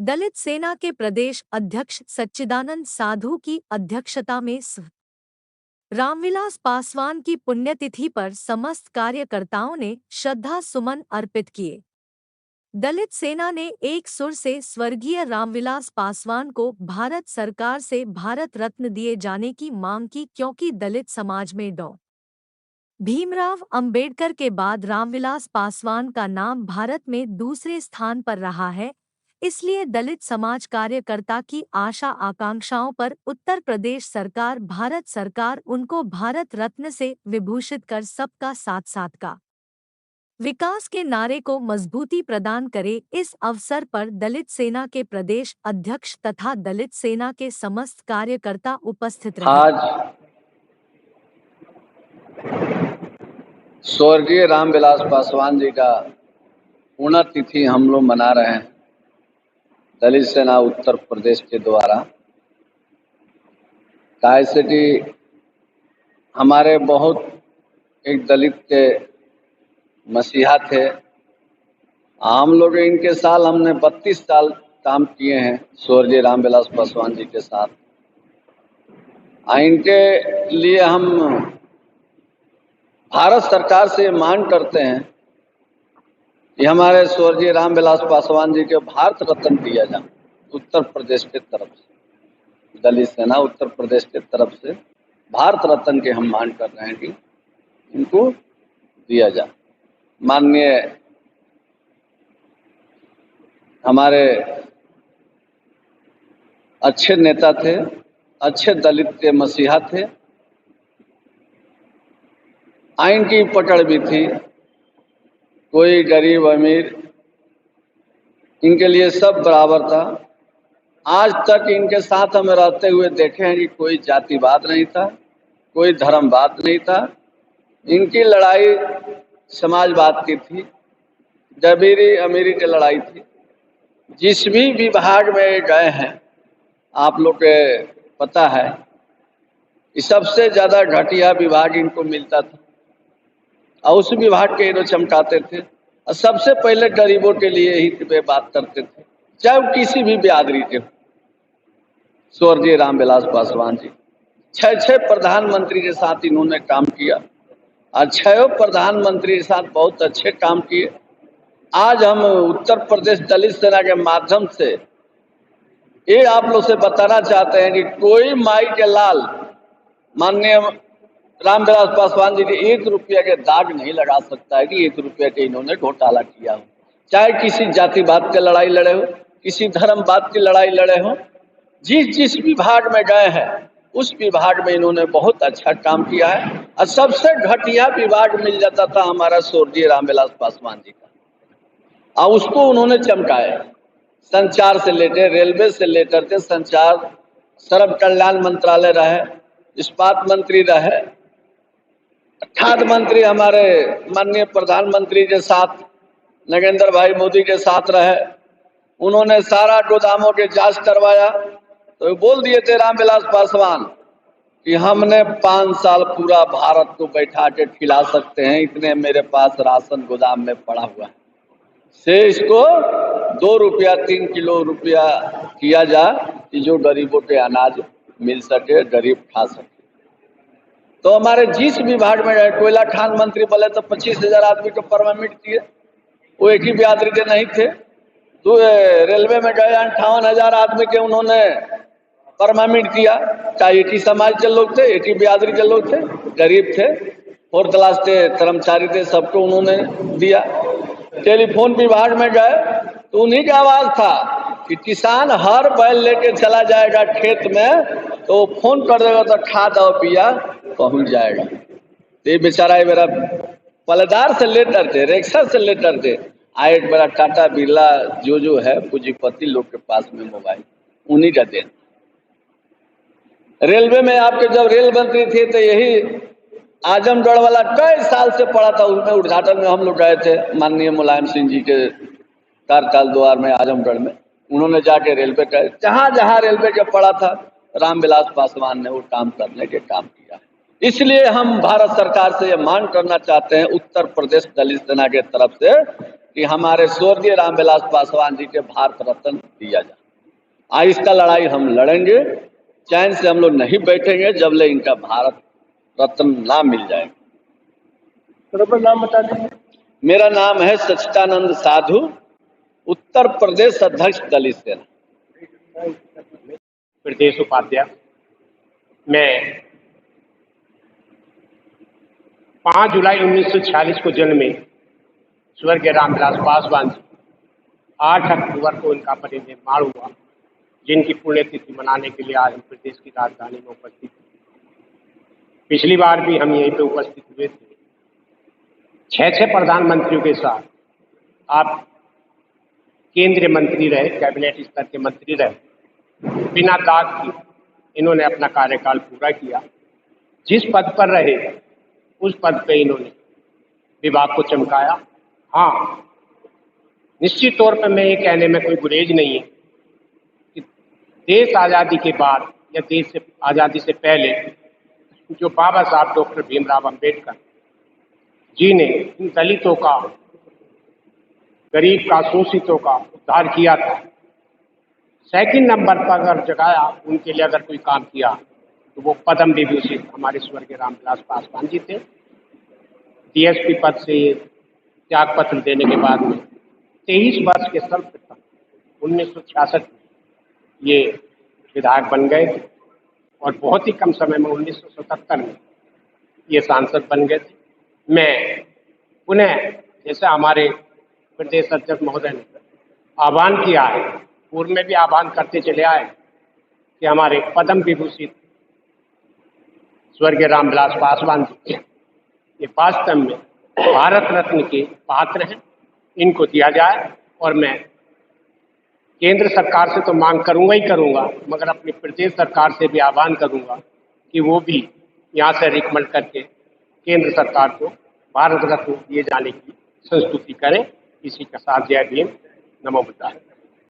दलित सेना के प्रदेश अध्यक्ष सच्चिदानंद साधु की अध्यक्षता में रामविलास पासवान की पुण्यतिथि पर समस्त कार्यकर्ताओं ने श्रद्धा सुमन अर्पित किए। दलित सेना ने एक सुर से स्वर्गीय रामविलास पासवान को भारत सरकार से भारत रत्न दिए जाने की मांग की, क्योंकि दलित समाज में डॉ. भीमराव अंबेडकर के बाद रामविलास पासवान का नाम भारत में दूसरे स्थान पर रहा है। इसलिए दलित समाज कार्यकर्ता की आशा आकांक्षाओं पर उत्तर प्रदेश सरकार, भारत सरकार उनको भारत रत्न से विभूषित कर सबका साथ साथ का विकास के नारे को मजबूती प्रदान करे। इस अवसर पर दलित सेना के प्रदेश अध्यक्ष तथा दलित सेना के समस्त कार्यकर्ता उपस्थित रहे। आज स्वर्गीय रामविलास पासवान जी का पुण्यतिथि हम लोग मना रहे हैं दलित सेना उत्तर प्रदेश के द्वारा। कैसे कि हमारे बहुत एक दलित के मसीहा थे, हम लोग इनके साल हमने 32 साल काम किए हैं स्वर्गीय रामविलास पासवान जी के साथ। इनके लिए हम भारत सरकार से मांग करते हैं कि हमारे स्वर्गीय रामविलास पासवान जी के भारत रत्न दिया जाए उत्तर प्रदेश के तरफ से। दलित सेना उत्तर प्रदेश के तरफ से भारत रत्न के हम मांग कर रहे हैं कि इनको दिया जाए। माननीय हमारे अच्छे नेता थे, अच्छे दलित के मसीहा थे, आइन की पकड़ भी थी, कोई गरीब अमीर इनके लिए सब बराबर था। आज तक इनके साथ हमें रहते हुए देखे हैं कि कोई जातिवाद नहीं था, कोई धर्मवाद नहीं था। इनकी लड़ाई समाजवाद की थी, जबीरी अमीरी की लड़ाई थी। जिस भी विभाग में गए हैं आप लोग के पता है कि सबसे ज्यादा घटिया विभाग इनको मिलता था और उस विभाग के इन्हों चमकाते थे और सबसे पहले गरीबों के लिए ही वे बात करते थे, चाहे वो किसी भी बिरादरी के। स्वर्गीय रामविलास पासवान जी 6 प्रधानमंत्री के साथ इन्होंने काम किया और 6 प्रधानमंत्री के साथ बहुत अच्छे काम किए। आज हम उत्तर प्रदेश दलित सेना के माध्यम से ये आप लोग से बताना चाहते हैं कि कोई माई के लाल माननीय रामविलास पासवान जी के 1 रुपया के दाग नहीं लगा सकता है कि 1 रुपया के इन्होंने घोटाला किया हो। चाहे किसी जातिवाद की लड़ाई लड़े हो, किसी धर्मवाद की लड़ाई लड़े हो, जिस विभाग में गए हैं उस विभाग में इन्होंने बहुत अच्छा काम किया है। और सबसे घटिया विभाग मिल जाता था हमारा स्वर्गीय रामविलास पासवान जी का, और उसको उन्होंने चमकाया। संचार से लेकर रेलवे से लेकर के संचार, सड़क कल्याण मंत्रालय रहे, इस्पात मंत्री रहे, खाद्य मंत्री हमारे माननीय प्रधानमंत्री के साथ नरेंद्र भाई मोदी के साथ रहे। उन्होंने सारा गोदामों के जांच करवाया। तो बोल दिए थे रामविलास पासवान कि हमने 5 साल पूरा भारत को बैठा के खिला सकते हैं, इतने मेरे पास राशन गोदाम में पड़ा हुआ है, से इसको 2 रुपया 3 किलो रुपया किया जाए कि जो गरीबों के अनाज मिल सके, गरीब खा सके। तो हमारे जिस विभाग में गए, कोयला खान मंत्री बोले तो 25,000 आदमी को परमिट दिए, वो एक ही बिरादरी के नहीं थे। तो रेलवे में गए 58,000 आदमी के उन्होंने परमिट दिया, चाहे एक ही समाज के लोग थे, एक ही बिरादरी के लोग थे, गरीब थे, 4th क्लास के कर्मचारी थे, सबको उन्होंने दिया। टेलीफोन विभाग में गए तो उन्हीं का आवाज था कि किसान हर बैल लेके चला जाएगा खेत में तो फोन कर देगा तो खाद और बिया पहुंच जाएगा। ये बेचारा मेरा पलदार से लेटर थे, रिक्शा से लेटर थे, एक बड़ा टाटा बिरला जो है पूंजीपति लोग के पास में मोबाइल, उन्हीं का देन। रेलवे में आपके जब रेल मंत्री थे तो यही आजमगढ़ वाला कई साल से पड़ा था, उसमें उद्घाटन में हम लोग गए थे माननीय मुलायम सिंह जी के कार्यकाल द्वार में आजमगढ़ में। उन्होंने जाके रेलवे का जहां जहां रेलवे का पड़ा था रामविलास पासवान ने वो काम करने के काम किया। इसलिए हम भारत सरकार से ये मांग करना चाहते हैं उत्तर प्रदेश दलित सेना के तरफ से कि हमारे स्वर्गीय रामविलास पासवान जी के भारत रत्न दिया जाए। आज इसका लड़ाई हम लड़ेंगे, चैन से हम लोग नहीं बैठेंगे जब ले इनका भारत रत्न ना मिल जाए। बराबर नाम बता दीजिए। मेरा नाम है सच्चिदानंद साधु, उत्तर प्रदेश अध्यक्ष दलित सेना, प्रदेश उपाध्यक्ष। मैं 5 जुलाई 1946 को जन्मे स्वर्गीय रामविलास पासवान जी 8 अक्टूबर को इनका परिनिर्वाण हुआ, जिनकी पुण्यतिथि मनाने के लिए आज हम प्रदेश की राजधानी में उपस्थित हैं। पिछली बार भी हम यहीं पे उपस्थित हुए थे। 6 प्रधानमंत्रियों के साथ आप केंद्रीय मंत्री रहे, कैबिनेट स्तर के मंत्री रहे, बिना दाग के इन्होंने अपना कार्यकाल पूरा किया। जिस पद पर रहे उस पद पे इन्होंने विभाग को चमकाया। हाँ, निश्चित तौर पर मैं ये कहने में कोई गुरेज नहीं है कि देश आज़ादी के बाद या देश से आज़ादी से पहले जो बाबा साहब डॉक्टर भीमराव अंबेडकर जी ने इन दलितों का, गरीब का, शोषितों का उद्धार किया था, सेकंड नंबर पर अगर जगाया उनके लिए अगर कोई काम किया तो वो पद्म विभूषित हमारे स्वर्गीय रामविलास पासवान जी थे। डीएसपी पद से त्याग पत्र देने के बाद में 23 वर्ष के सर्वप्रथम 1966 में ये विधायक बन गए थे और बहुत ही कम समय में 1977 में ये सांसद बन गए थे। मैं पुनः, जैसे हमारे प्रदेश अध्यक्ष महोदय ने आह्वान किया है, पूर्व में भी आह्वान करते चले आए कि हमारे पद्म विभूषित स्वर्गीय रामविलास पासवान जी ये वास्तव में भारत रत्न के पात्र हैं, इनको दिया जाए। और मैं केंद्र सरकार से तो मांग करूंगा ही करूंगा, मगर अपनी प्रदेश सरकार से भी आह्वान करूंगा कि वो भी यहाँ से रिकमेंड करके केंद्र सरकार को भारत रत्न दिए जाने की संस्तुति करें। इसी के साथ जय भीम, नमो बुद्धाय।